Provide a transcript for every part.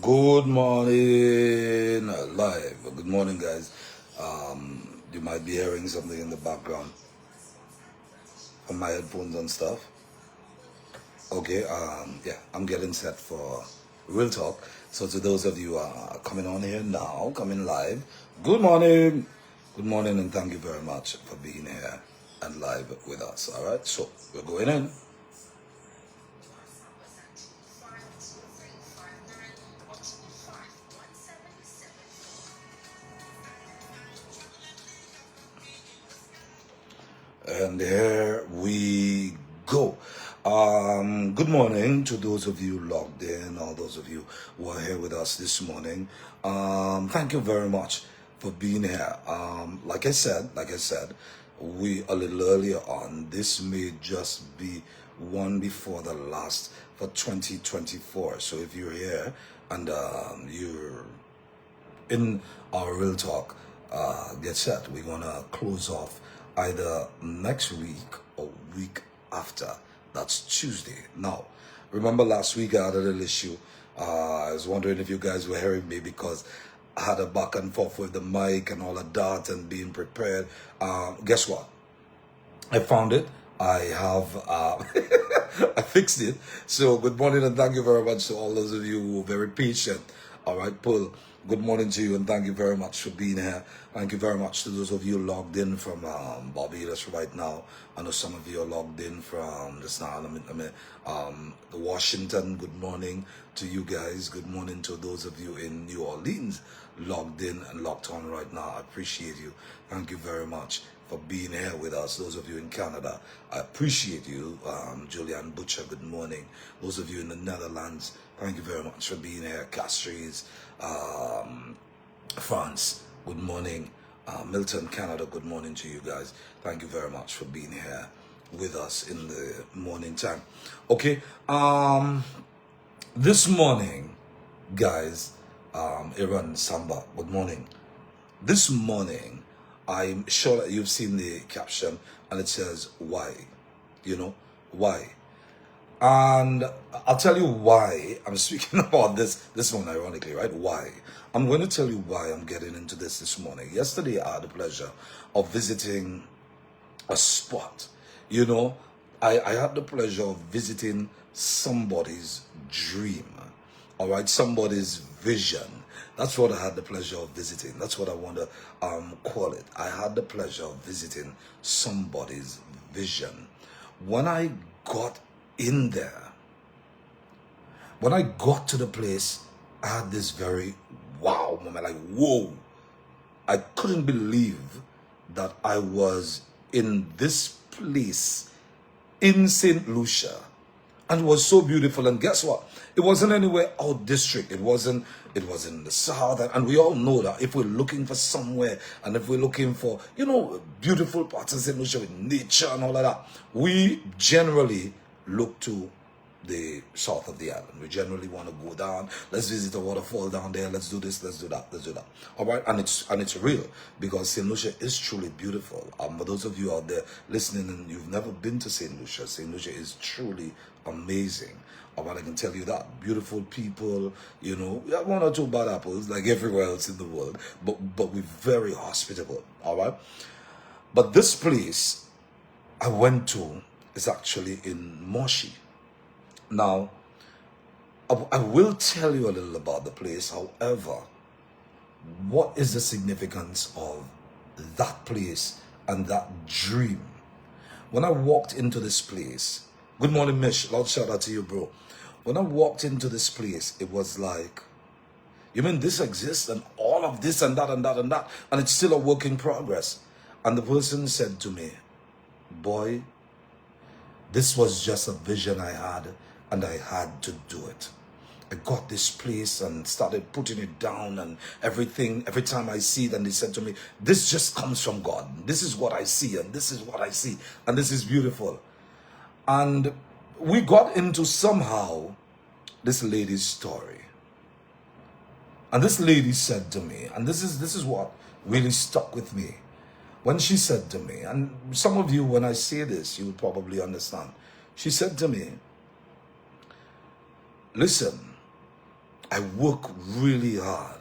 Good morning, live. Good morning, guys. You might be hearing something in the background from my headphones and stuff. Okay, yeah, I'm getting set for real talk. So, to those of you coming on here now, coming live, good morning. Good morning, and thank you very much for being here and live with us. All right, so we're going in. And here we go. Good morning to those of you logged in, all those of you who are here with us this morning. Thank you very much for being here. Like I said, we a little earlier on. This may just be one before the last for 2024. So if you're here and you're in our real talk, get set. We're gonna close off either next week or week after. That's Tuesday. Now, remember last week I had a little issue. I was wondering if you guys were hearing me because I had a back and forth with the mic and all of that and being prepared. Guess what? I found it. I have I fixed it. So good morning and thank you very much to all those of you who are very patient. All right, Paul. Good morning to you and thank you very much for being here. Thank you very much to those of you logged in from Barbados right now. I know some of you are logged in from the Washington. Good morning to you guys. Good morning to those of you in New Orleans logged in and locked on right now. I appreciate you. Thank you very much for being here with us. Those of you in Canada, I appreciate you. Julian Butcher, good morning. Those of you in the Netherlands, thank you very much for being here. Castries, France, good morning. Milton, Canada, good morning to you guys. Thank you very much for being here with us in the morning time. Okay, this morning, guys, Iran Samba, good morning. This morning, I'm sure that you've seen the caption and it says, why? You know, why? And I'll tell you why I'm speaking about this one, ironically, right? Why? I'm going to tell you why I'm getting into this morning. Yesterday, I had the pleasure of visiting a spot. You know, I had the pleasure of visiting somebody's dream. All right, somebody's vision. That's what I had the pleasure of visiting. That's what I want to call it. I had the pleasure of visiting somebody's vision. When I got in there, when I got to the place, I had this very wow moment, like, whoa. I couldn't believe that I was in this place in St. Lucia, and it was so beautiful. And guess what? It wasn't anywhere out district. It was in the south. And we all know that if we're looking for somewhere and if we're looking for, you know, beautiful parts of St. Lucia with nature and all of that, we generally look to the south of the island. We generally want to go down. Let's visit a waterfall down there. Let's do this. Let's do that. Let's do that. All right, and it's real because Saint Lucia is truly beautiful. For those of you out there listening and you've never been to Saint Lucia is truly amazing. All right, I can tell you that. Beautiful people. You know, we have one or two bad apples like everywhere else in the world, but we're very hospitable. All right, but this place I went to is actually in Moshi. Now, I will tell you a little about the place. However, what is the significance of that place and that dream? When I walked into this place, good morning, Mish. Loud shout out to you, bro. When I walked into this place, it was like, you mean this exists and all of this and that and that and that, and it's still a work in progress. And the person said to me, boy, this was just a vision I had, and I had to do it. I got this place and started putting it down and everything. Every time I see it, and they said to me, this just comes from God. This is what I see, and this is what I see, and this is beautiful. And we got into somehow this lady's story. And this lady said to me, and this is what really stuck with me. When she said to me, and some of you, when I say this, you will probably understand. She said to me, listen, I work really hard.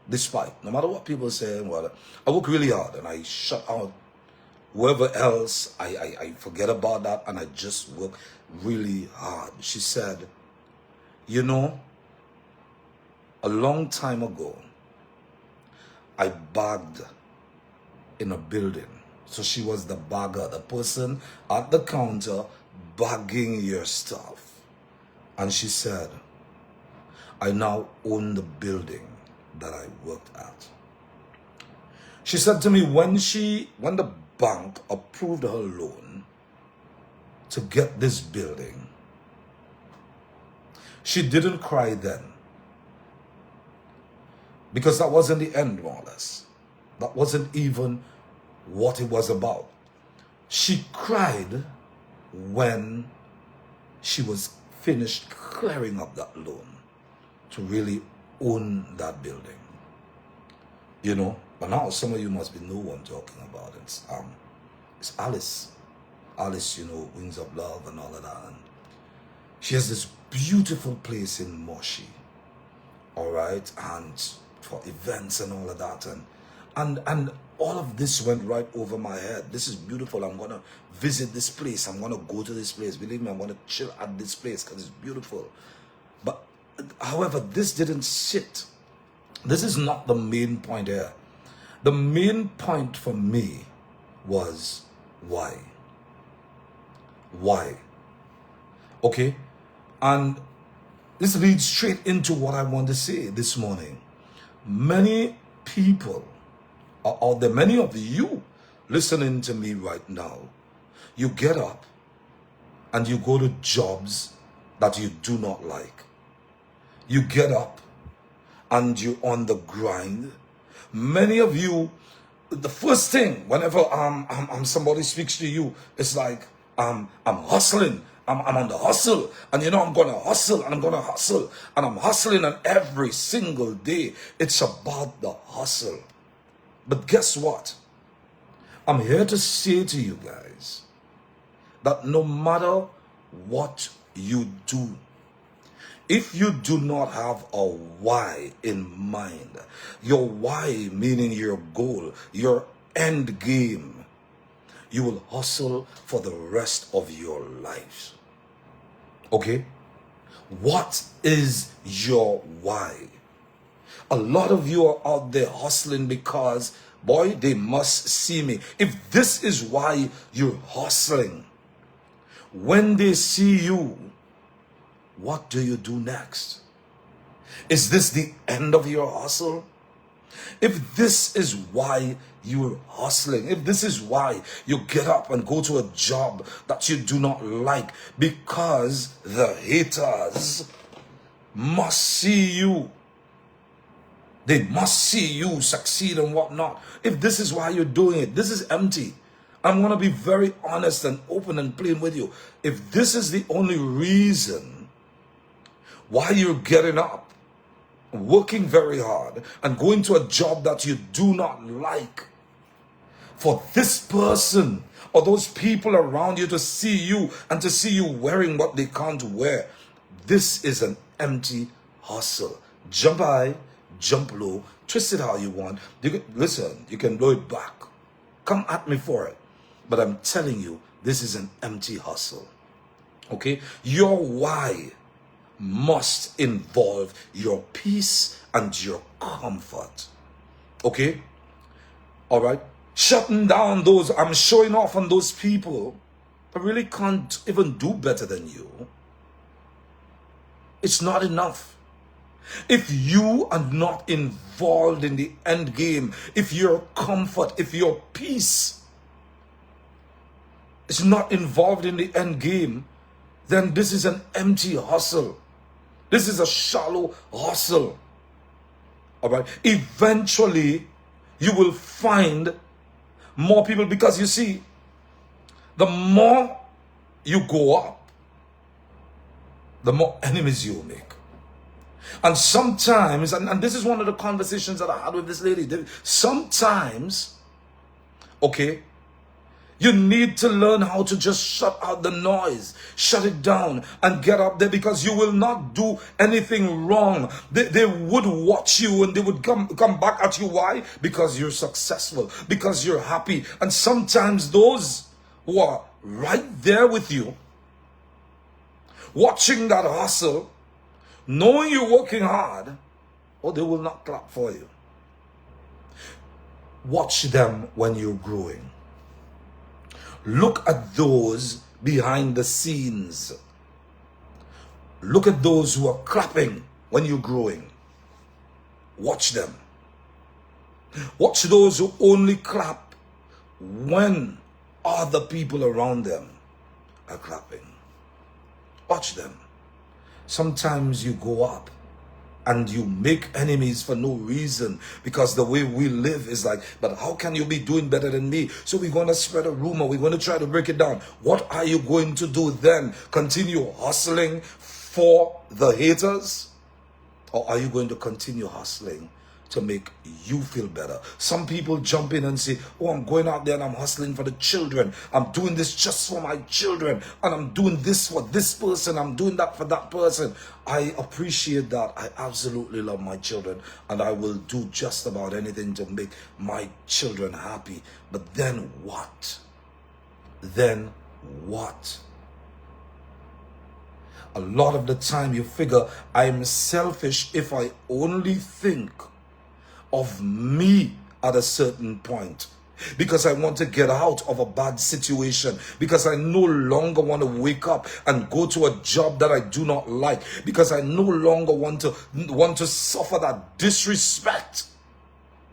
Despite, no matter what people say, well, I work really hard and I shut out whoever else. I forget about that and I just work really hard. She said, you know, a long time ago, I bagged in a building. So she was the bagger, the person at the counter bagging your stuff. And she said, I now own the building that I worked at. She said to me, when the bank approved her loan to get this building, she didn't cry then. Because that wasn't the end, more or less. That wasn't even what it was about. She cried when she was finished clearing up that loan to really own that building. You know, but now some of you must be know what I'm talking about. It's Alice. Alice, you know, Wings of Love and all of that. And she has this beautiful place in Moshi. All right, and for events and all of that, and all of this went right over my head. This is beautiful. I'm gonna visit this place. I'm gonna go to this place. Believe me, I'm gonna chill at this place because it's beautiful. But however, this didn't sit. This is not the main point here. The main point for me was why. Why? Okay, and this leads straight into what I want to say this morning. Many people, or the many of you listening to me right now, you get up and you go to jobs that you do not like. You get up and you're on the grind. Many of you, the first thing whenever somebody speaks to you, it's like I'm hustling. I'm on the hustle, and you know I'm gonna hustle, and I'm gonna hustle, and I'm hustling, and every single day it's about the hustle. But guess what? I'm here to say to you guys that no matter what you do, if you do not have a why in mind, your why meaning your goal, your end game, you will hustle for the rest of your lives. Okay? What is your why? A lot of you are out there hustling because, boy, they must see me. If this is why you're hustling, when they see you, what do you do next? Is this the end of your hustle? If this is why you're hustling, if this is why you get up and go to a job that you do not like because the haters must see you, they must see you succeed and whatnot. If this is why you're doing it, this is empty. I'm going to be very honest and open and plain with you. If this is the only reason why you're getting up, working very hard, and going to a job that you do not like, for this person or those people around you to see you and to see you wearing what they can't wear, this is an empty hustle. Jump high, jump low, twist it how you want. Listen, you can blow it back. Come at me for it. But I'm telling you, this is an empty hustle. Okay? Your why must involve your peace and your comfort. Okay? All right? Shutting down those, I'm showing off on those people that really can't even do better than you. It's not enough. If you are not involved in the end game, if your comfort, if your peace is not involved in the end game, then this is an empty hustle. This is a shallow hustle. All right. Eventually, you will find more people, because you see, the more you go up, the more enemies you will make. And sometimes, and this is one of the conversations that I had with this lady, sometimes, okay, You need to learn how to just shut out the noise, shut it down, and get up there, because you will not do anything wrong. They would watch you and they would come back at you. Why? Because you're successful, because you're happy. And sometimes those who are right there with you, watching that hustle, knowing you're working hard, they will not clap for you. Watch them when you're growing. Look at those behind the scenes. Look at those who are clapping when you're growing. Watch them. Watch those who only clap when other people around them are clapping. Watch them. Sometimes you go up and you make enemies for no reason, because the way we live is like, but how can you be doing better than me? So we're going to spread a rumor. We're going to try to break it down. What are you going to do then? Continue hustling for the haters? Or are you going to continue hustling to make you feel better? Some people jump in and say, I'm going out there and I'm hustling for the children. I'm doing this just for my children. And I'm doing this for this person. I'm doing that for that person. I appreciate that. I absolutely love my children. And I will do just about anything to make my children happy. But then what? Then what? A lot of the time you figure, I'm selfish if I only think of me at a certain point, because I want to get out of a bad situation, because I no longer want to wake up and go to a job that I do not like, because I no longer want to suffer that disrespect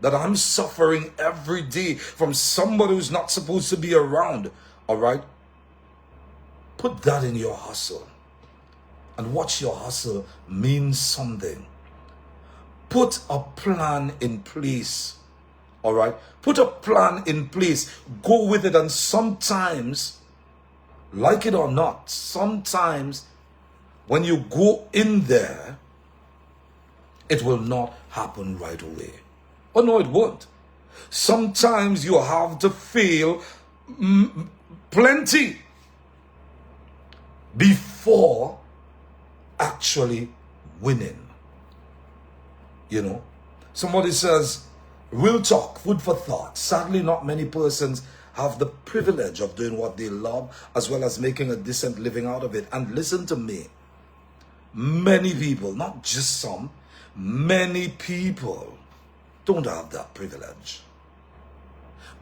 that I'm suffering every day from somebody who's not supposed to be around. All right? Put that in your hustle and watch your hustle mean something. Put a plan in place. All right? Put a plan in place. Go with it. And sometimes, like it or not, sometimes when you go in there, it will not happen right away. Oh no, it won't. Sometimes you have to fail plenty before actually winning. You know, somebody says, real talk, food for thought. Sadly, not many persons have the privilege of doing what they love, as well as making a decent living out of it. And listen to me, many people, not just some, many people don't have that privilege.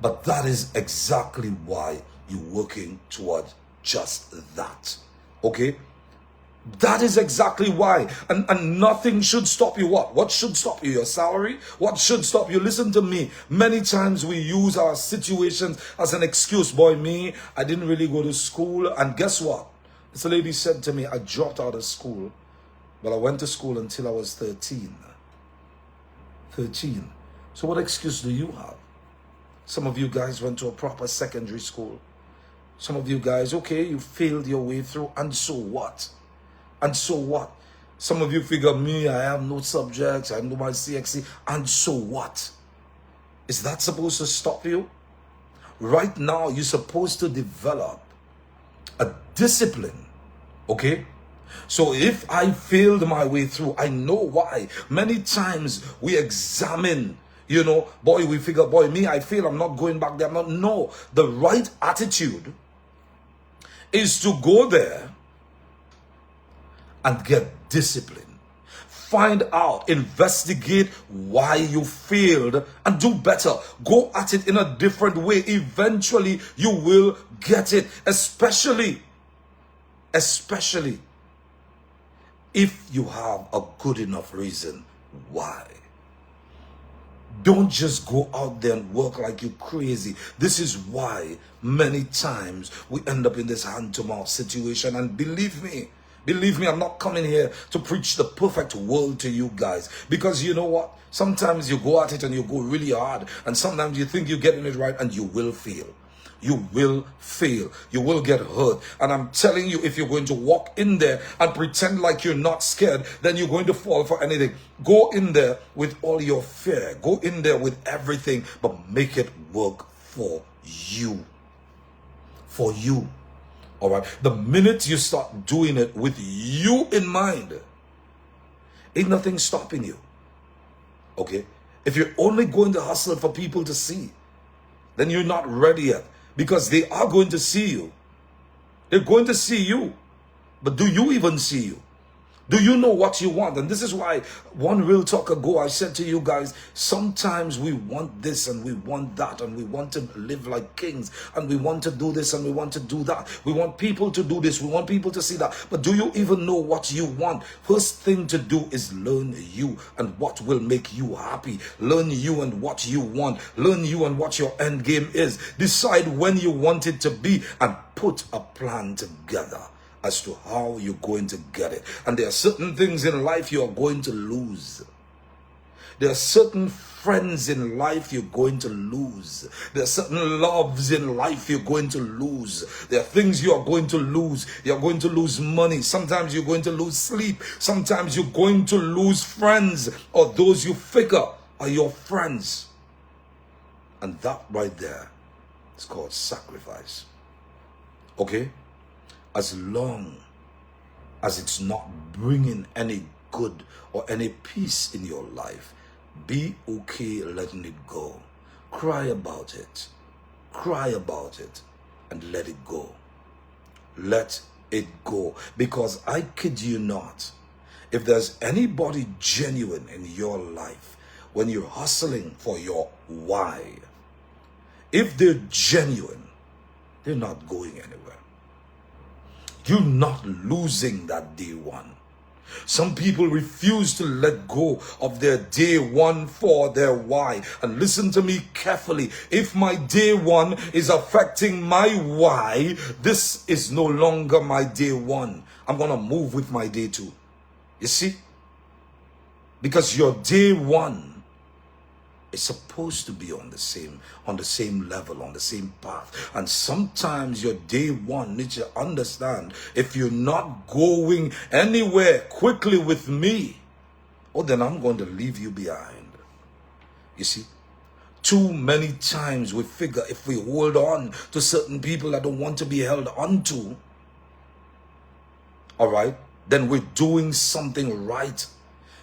But that is exactly why you're working toward just that. Okay? That is exactly why. And nothing should stop you. What should stop you? Your salary? What should stop you? Listen to me. Many times we use our situations as an excuse. Boy, me, I didn't really go to school. And guess what? This lady said to me, I dropped out of school. But I went to school until I was 13. 13. So what excuse do you have? Some of you guys went to a proper secondary school. Some of you guys, okay, you failed your way through. And so what? And so what? Some of you figure, me, I have no subjects, I know my CXC, and so what? Is that supposed to stop you? Right now, you're supposed to develop a discipline, okay? So if I failed my way through, I know why. Many times we examine, you know, boy, we figure, boy, me, I fail, I'm not going back there. No, the right attitude is to go there and get discipline. Find out, investigate why you failed and do better. Go at it in a different way. Eventually, you will get it. Especially if you have a good enough reason why. Don't just go out there and work like you're crazy. This is why many times we end up in this hand-to-mouth situation. And believe me, I'm not coming here to preach the perfect world to you guys. Because you know what? Sometimes you go at it and you go really hard. And sometimes you think you're getting it right and you will fail. You will fail. You will get hurt. And I'm telling you, if you're going to walk in there and pretend like you're not scared, then you're going to fall for anything. Go in there with all your fear. Go in there with everything, but make it work for you. for you. All right. The minute you start doing it with you in mind, ain't nothing stopping you. Okay. If you're only going to hustle for people to see, then you're not ready yet, because they are going to see you. They're going to see you. But do you even see you? Do you know what you want? And this is why one real talk ago I said to you guys, sometimes we want this and we want that and we want to live like kings and we want to do this and we want to do that. We want people to do this. We want people to see that. But do you even know what you want? First thing to do is learn you and what will make you happy. Learn you and what you want. Learn you and what your end game is. Decide when you want it to be and put a plan together as to how you're going to get it. And there are certain things in life you are going to lose. There are certain friends in life you're going to lose. There are certain loves in life you're going to lose. There are things you are going to lose. You're going to lose money. Sometimes you're going to lose sleep. Sometimes you're going to lose friends, or those you figure are your friends. And that right there is called sacrifice. Okay? As long as it's not bringing any good or any peace in your life, be okay letting it go. Cry about it. Cry about it and let it go. Let it go. Because I kid you not, if there's anybody genuine in your life, when you're hustling for your why, if they're genuine, they're not going anywhere. You're not losing that day one. Some people refuse to let go of their day one for their why. And listen to me carefully. If my day one is affecting my why, this is no longer my day one. I'm going to move with my day two. You see? Because your day one is supposed to be on the same level, on the same path. And sometimes your day one needs to understand, if you're not going anywhere quickly with me, oh, then I'm going to leave you behind. You see? Too many times we figure if we hold on to certain people that don't want to be held on to, all right, then we're doing something right.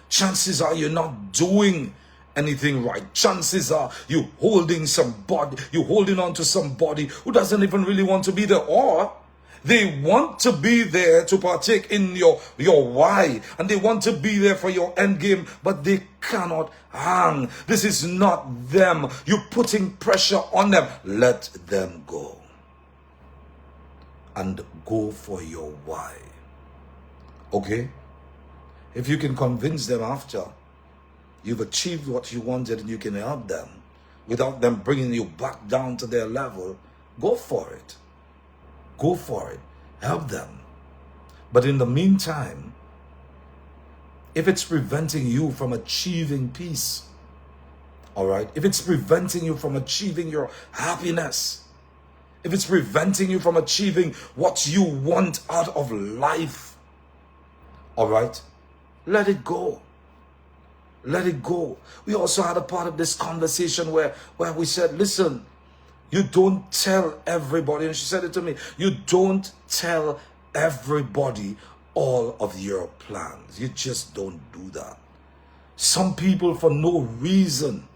Chances are you're not doing anything right. Chances are you holding on to somebody who doesn't even really want to be there, or they want to be there to partake in your why, and they want to be there for your end game, but they cannot hang. This is not them. You're putting pressure on them. Let them go and go for your why. Okay? If you can convince them after you've achieved what you wanted and you can help them without them bringing you back down to their level, go for it. Go for it. Help them. But in the meantime, if it's preventing you from achieving peace, all right, if it's preventing you from achieving your happiness, if it's preventing you from achieving what you want out of life, all right, let it go. Let it go. We also had a part of this conversation where we said, listen, you don't tell everybody, and she said it to me, you don't tell everybody all of your plans. You just don't do that. Some people, for no reason,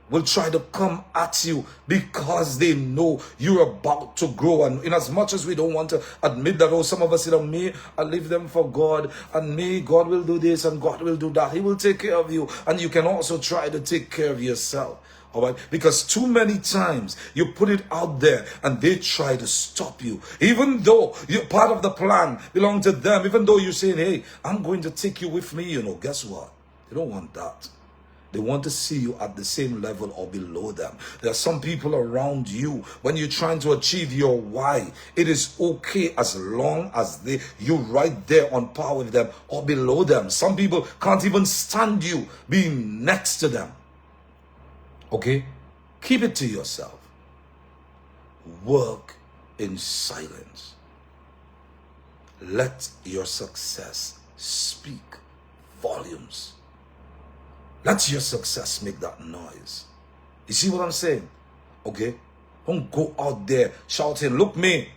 will try to come at you because they know you're about to grow. And in as much as we don't want to admit that, oh, some of us say, oh, me, I leave them for God, and me, God will do this and God will do that. He will take care of you. And you can also try to take care of yourself. All right, because too many times you put it out there and they try to stop you, even though you're part of the plan, belong to them, even though you're saying, hey, I'm going to take you with me, guess what? They don't want that. They want to see you at the same level or below them. There are some people around you, when you're trying to achieve your why, it is okay as long as you're right there on par with them or below them. Some people can't even stand you being next to them. Okay? Keep it to yourself. Work in silence. Let your success speak volumes. Let your success make that noise. You see what I'm saying? Okay? Don't go out there shouting, look me.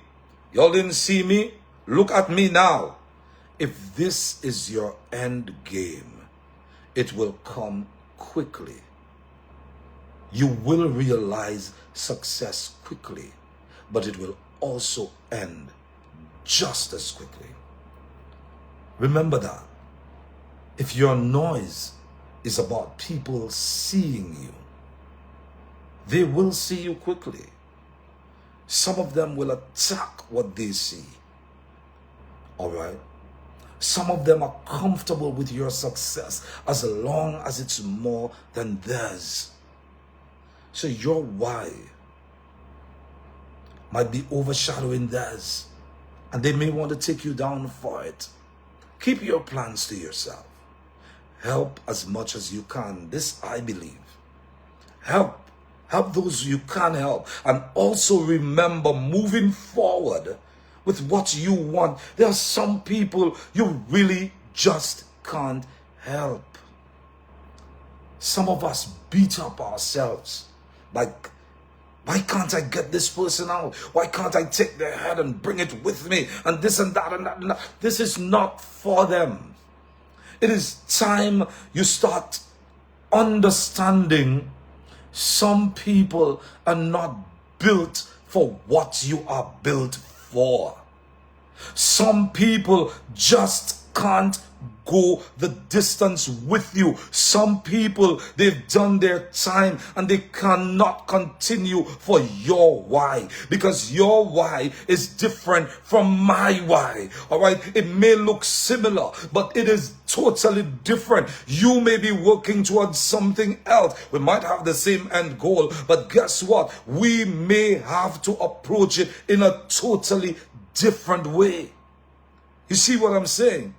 Y'all didn't see me? Look at me now. If this is your end game, it will come quickly. You will realize success quickly, but it will also end just as quickly. Remember that. If your noise is about people seeing you, they will see you quickly. Some of them will attack what they see. All right? Some of them are comfortable with your success as long as it's more than theirs. So your why might be overshadowing theirs, and they may want to take you down for it. Keep your plans to yourself. Help as much as you can. This I believe. Help those you can help. And also remember, moving forward with what you want, there are some people you really just can't help. Some of us beat up ourselves. Like, why can't I get this person out? Why can't I take their head and bring it with me? And this and that and that and that. This is not for them. It is time you start understanding some people are not built for what you are built for. Some people just can't go the distance with you. Some people, they've done their time and they cannot continue for your why, because your why is different from my why. All right, it may look similar, but it is totally different. You may be working towards something else. We might have the same end goal, but guess what? We may have to approach it in a totally different way. You see what I'm saying?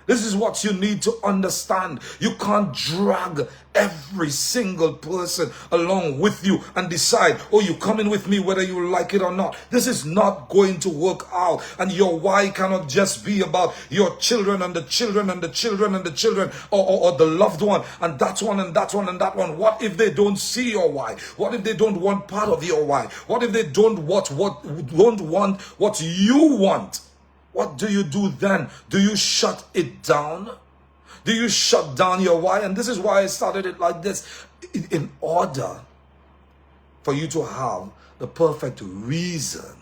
This is what you need to understand. You can't drag every single person along with you and decide, oh, you're coming with me whether you like it or not. This is not going to work out. And your why cannot just be about your children and the children and the children and the children, or the loved one and that one and that one and that one. What if they don't see your why? What if they don't want part of your why? What if they don't want what you want? What do you do then? Do you shut it down? Do you shut down your why? And this is why I started it like this. In order for you to have the perfect reason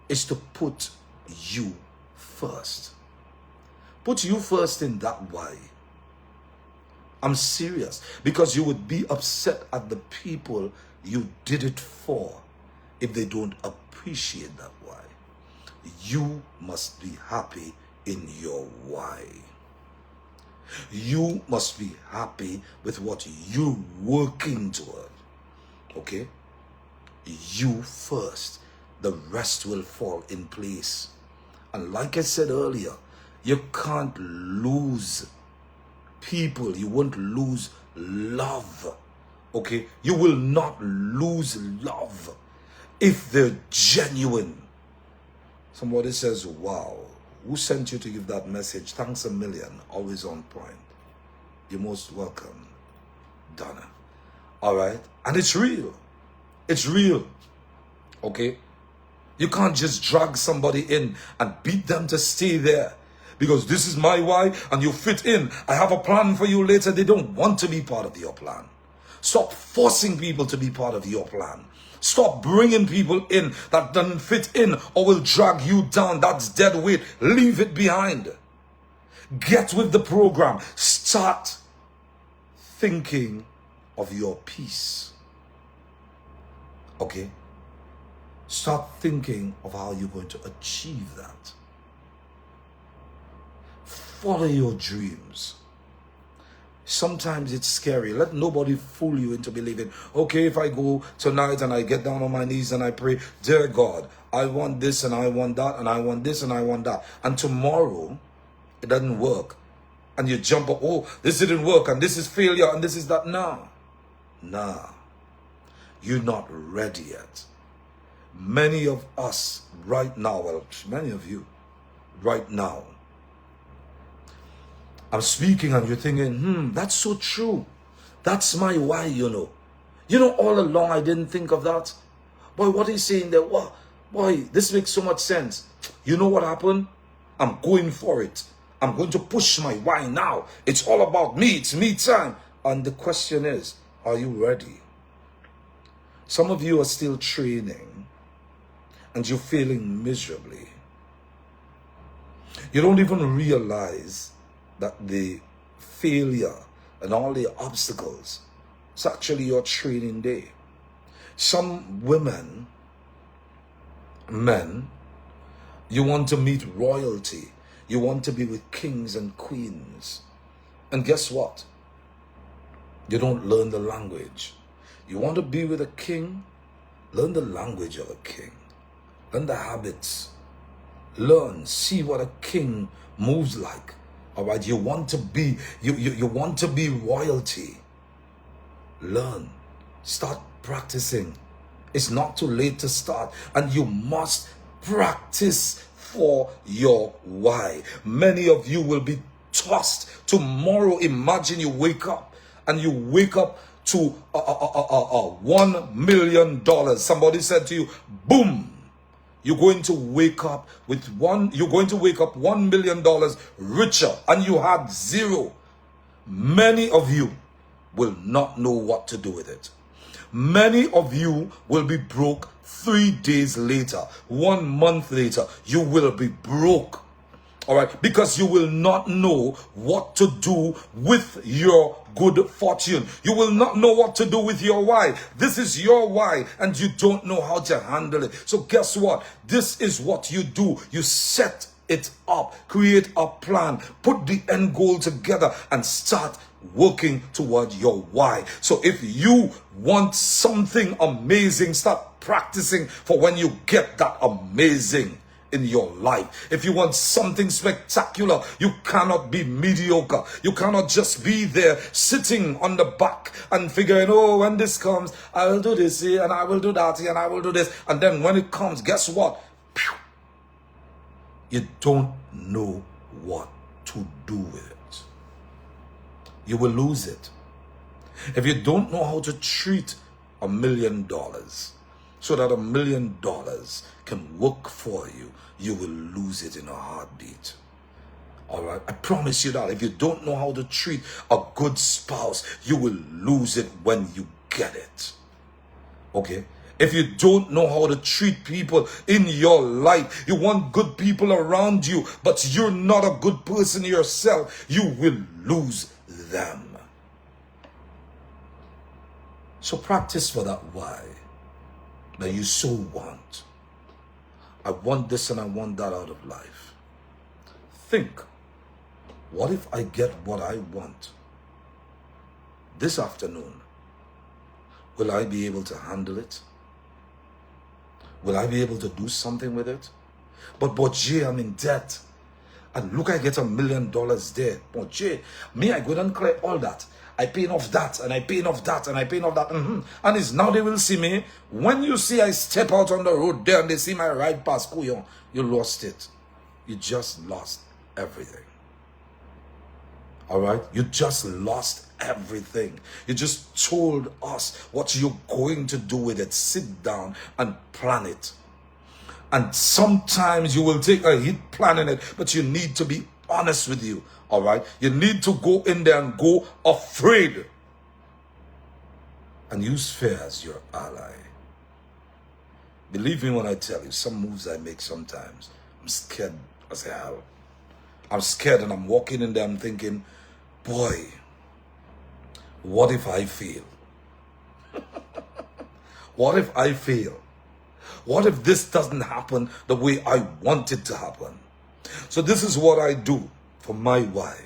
is to put you first. Put you first in that why. I'm serious, because you would be upset at the people you did it for if they don't appreciate that why. You must be happy in your why. You must be happy with what you're working toward. Okay? You first. The rest will fall in place. And like I said earlier, you can't lose people. You won't lose love. Okay? You will not lose love if they're genuine. Somebody says, wow, who sent you to give that message? Thanks a million. Always on point. You're most welcome, Donna. All right? And it's real. It's real. Okay? You can't just drag somebody in and beat them to stay there, because this is my why and you fit in. I have a plan for you later. They don't want to be part of your plan. Stop forcing people to be part of your plan. Stop bringing people in that doesn't fit in or will drag you down. That's dead weight. Leave it behind. Get with the program. Start thinking of your peace. Okay? Start thinking of how you're going to achieve that. Follow your dreams. Sometimes it's scary. Let nobody fool you into believing, okay, if I go tonight and I get down on my knees and I pray, dear God, I want this and I want that and I want this and I want that. And tomorrow, it doesn't work. And you jump up, oh, this didn't work and this is failure and this is that. Nah. You're not ready yet. Many of us right now, well, many of you right now, I'm speaking and you're thinking, that's so true. That's my why, you know. You know, all along I didn't think of that. Boy, what he's saying there, wow, boy, this makes so much sense. You know what happened? I'm going for it. I'm going to push my why now. It's all about me. It's me time. And the question is, are you ready? Some of you are still training and you're failing miserably. You don't even realize that the failure and all the obstacles, it's actually your training day. Some women, men, you want to meet royalty. You want to be with kings and queens. And guess what? You don't learn the language. You want to be with a king? Learn the language of a king. Learn the habits. Learn, see what a king moves like. All right, you want to be, you want to be royalty. Learn. Start practicing. It's not too late to start. And you must practice for your why. Many of you will be tossed tomorrow. Imagine you wake up and you wake up to $1 million. Somebody said to you, boom. You're going to wake up with $1 million richer, and you had zero. Many of you will not know what to do with it. Many of you will be broke 3 days later, 1 month later. You will be broke. All right, because you will not know what to do with your good fortune. You will not know what to do with your why. This is your why, and you don't know how to handle it. So guess what? This is what you do. You set it up, create a plan, put the end goal together, and start working toward your why. So if you want something amazing, start practicing for when you get that amazing in your life. If you want something spectacular, you cannot be mediocre. You cannot just be there sitting on the back and figuring, oh, when this comes, I will do this here and I will do that here and I will do this. And then when it comes, guess what? Pew! You don't know what to do with it. You will lose it. If you don't know how to treat $1 million so that $1 million can work for you, you will lose it in a heartbeat. All right, I promise you that. If you don't know how to treat a good spouse, you will lose it when you get it. Okay? If you don't know how to treat people in your life, you want good people around you, but you're not a good person yourself, you will lose them. So practice for that why that you so want. I want this and I want that out of life. Think, what if I get what I want this afternoon? Will I be able to handle it? Will I be able to do something with it? But Jay, I'm in debt. And look, I get $1 million there. But Jay, me, I go and clear all that. I pay off that, and I pay off that, and I pay off that. And it's now they will see me. When you see I step out on the road there and they see my ride past Kuyon, you lost it. You just lost everything. All right? You just lost everything. You just told us what you're going to do with it. Sit down and plan it. And sometimes you will take a hit planning it, but you need to be honest with you. All right? You need to go in there and go afraid. And use fear as your ally. Believe me when I tell you, some moves I make sometimes, I'm scared as hell. I'm scared and I'm walking in there, I'm thinking, boy, what if I fail? What if I fail? What if this doesn't happen the way I want it to happen? So this is what I do for my why.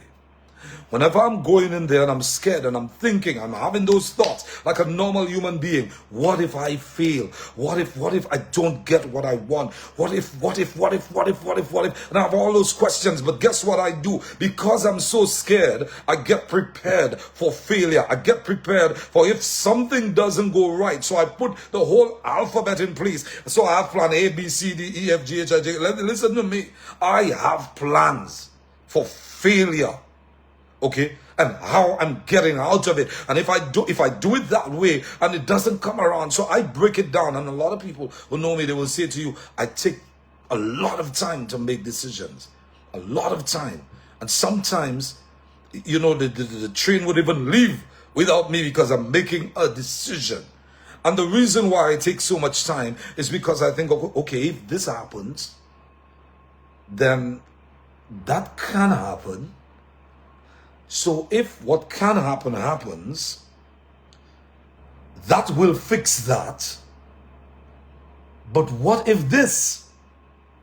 Whenever I'm going in there and I'm scared and I'm thinking, I'm having those thoughts like a normal human being. What if I fail? What if I don't get what I want? What if? And I have all those questions, but guess what I do? Because I'm so scared, I get prepared for failure. I get prepared for if something doesn't go right. So I put the whole alphabet in place. So I have plan A, B, C, D, E, F, G, H, I, J. Listen to me. I have plans for failure. okay, and how I'm getting out of it. And if I do it that way and it doesn't come around, so I break it down. And a lot of people who know me, they will say to you, I take a lot of time to make decisions, a lot of time. And sometimes, you know, the train would even leave without me because I'm making a decision. And the reason why I take so much time is because I think, okay, if this happens, then that can happen. So if what can happen happens, that will fix that. But what if this?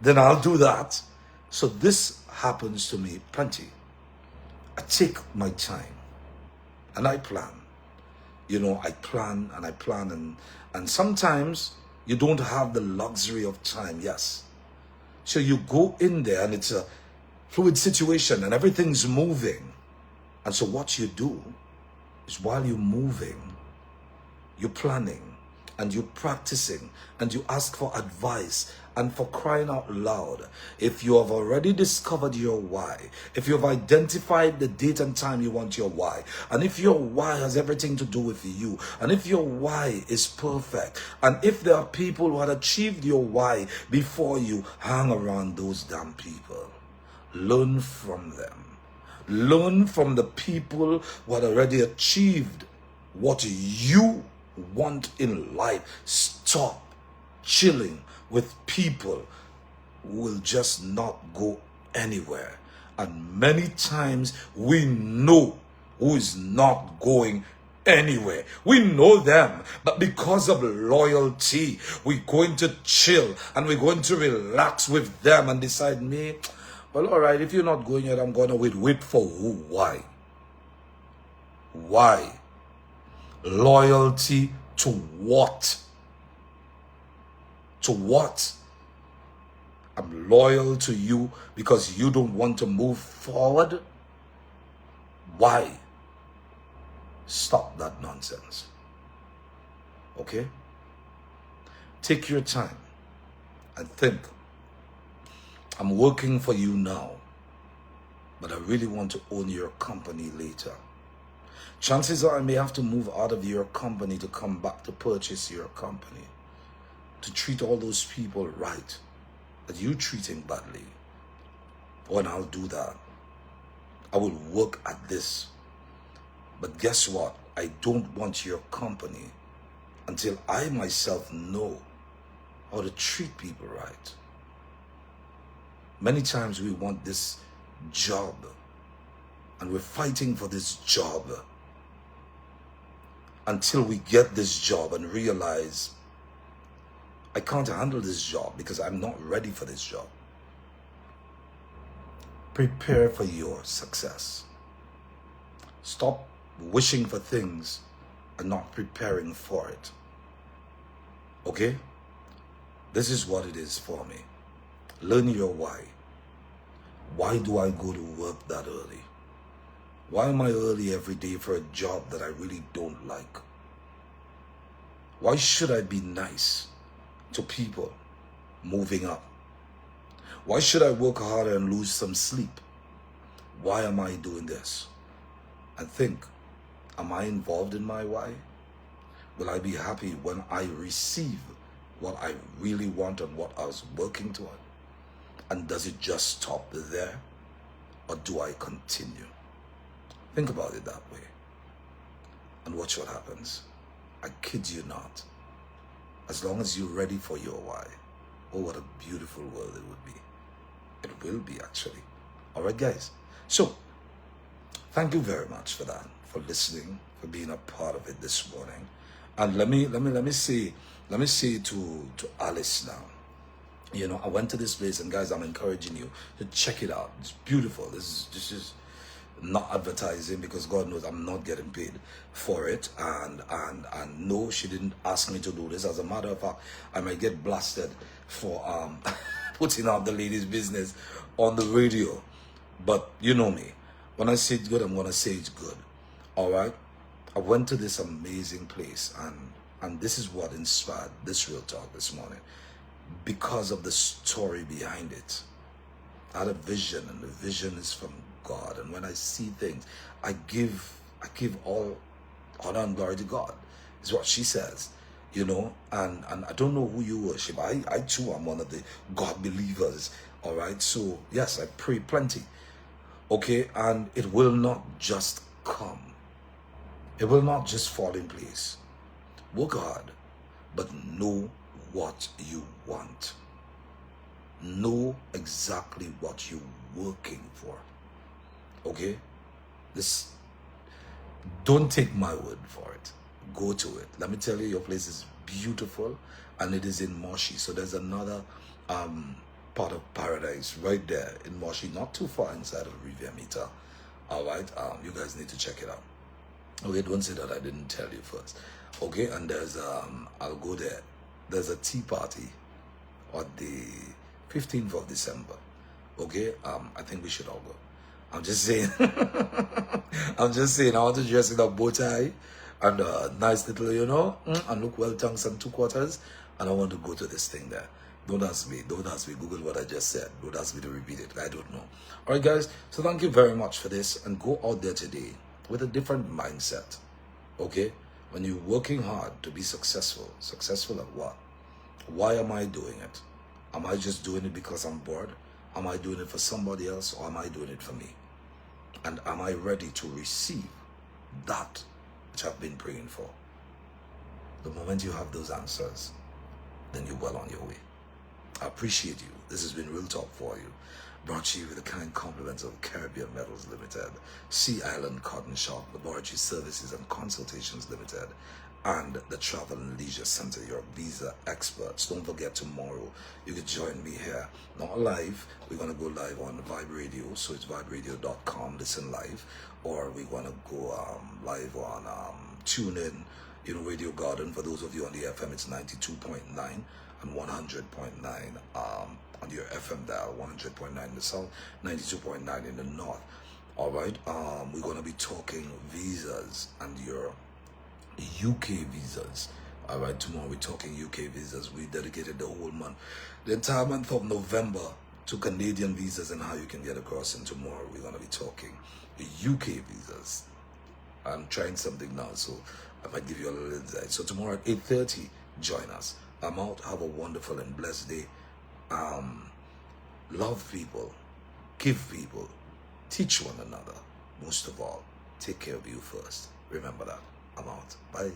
Then I'll do that. So this happens to me plenty. I take my time and I plan. You know, I plan and sometimes you don't have the luxury of time, yes. So you go in there and it's a fluid situation and everything's moving. And so what you do is while you're moving, you're planning and you're practicing and you ask for advice. And for crying out loud, if you have already discovered your why, if you've identified the date and time you want your why, and if your why has everything to do with you, and if your why is perfect, and if there are people who had achieved your why before you, hang around those damn people. Learn from them. Learn from the people who had already achieved what you want in life. Stop chilling with people who will just not go anywhere. And many times we know who is not going anywhere. We know them, but because of loyalty, we're going to chill and we're going to relax with them and decide, me, well, all right, if you're not going yet, I'm going to wait. Wait for who? Why? Why? Loyalty to what? To what? I'm loyal to you because you don't want to move forward? Why? Stop that nonsense. Okay? Take your time and think. I'm working for you now, but I really want to own your company later. Chances are I may have to move out of your company to come back to purchase your company, to treat all those people right that you're treating badly. Oh, and I'll do that. I will work at this. But guess what? I don't want your company until I myself know how to treat people right. Many times we want this job and we're fighting for this job until we get this job and realize I can't handle this job because I'm not ready for this job. Prepare for your success. Stop wishing for things and not preparing for it. Okay? This is what it is for me. Learn your why. Why do I go to work that early? Why am I early every day for a job that I really don't like? Why should I be nice to people moving up? Why should I work harder and lose some sleep? Why am I doing this? And think, am I involved in my why? Will I be happy when I receive what I really want and what I was working toward? And does it just stop there? Or do I continue? Think about it that way. And watch what happens. I kid you not. As long as you're ready for your why, oh, what a beautiful world it would be. It will be, actually. All right, guys. So, thank you very much for that, for listening, for being a part of it this morning. And let me say to Alice now. You know, I went to this place, and guys, I'm encouraging you to check it out. It's beautiful. This is not advertising, because God knows I'm not getting paid for it. And no, she didn't ask me to do this. As a matter of fact, I might get blasted for putting out the lady's business on the radio. But you know me. When I say it's good, I'm gonna say it's good. All right. I went to this amazing place, and this is what inspired this real talk this morning. Because of the story behind it. I had a vision, and the vision is from God. And when I see things, I give all honor and glory to God, is what she says. And I don't know who you worship. I too am one of the God believers. All right. So yes, I pray plenty. Okay, and it will not just come. It will not just fall in place. Work hard, but know what you want. Know exactly what you're working for. Okay? Don't take my word for it. Go to it. Let me tell you, your place is beautiful, and it is in Moshi. So there's another part of paradise right there in Moshi, not too far inside of Riviera Mita. All right, you guys need to check it out. Okay, don't say that I didn't tell you first. Okay, and there's I'll go there. There's a tea party on the 15th of December. Okay, I think we should all go. I'm just saying. I'm just saying. I want to dress in a bow tie and a nice little, and look well tongues and 2 quarters. And I want to go to this thing there. Don't ask me. Don't ask me. Google what I just said. Don't ask me to repeat it. I don't know. All right, guys. So thank you very much for this. And go out there today with a different mindset. Okay? When you're working hard to be successful. Successful at what? Why am I doing it? Am I just doing it because I'm bored? Am I doing it for somebody else, or am I doing it for me? And am I ready to receive that which I've been praying for? The moment you have those answers, then you're well on your way. I appreciate you. This has been Real Talk for you. Brought to you with the kind compliments of Caribbean Metals Limited, Sea Island Cotton Shop, Laboratory Services and Consultations Limited, and the Travel and Leisure Center, your visa experts. Don't forget, tomorrow you can join me here, not live. We're going to go live on Vibe Radio, so it's viberadio.com, listen live, or we're going to go live on TuneIn, Radio Garden. For those of you on the FM, it's 92.9 and 100.9 on your FM dial, 100.9 in the south, 92.9 in the north. All right, we're going to be talking visas and your UK visas. All right, tomorrow we're talking UK visas. We dedicated the whole month, the entire month of November, to Canadian visas and how you can get across. And tomorrow we're going to be talking the UK visas. I'm trying something now, so I might give you a little insight. So tomorrow at 8:30, join us. I'm out. Have a wonderful and blessed day. Love people, give people, teach one another. Most of all, take care of you first. Remember that. I'm out. Bye.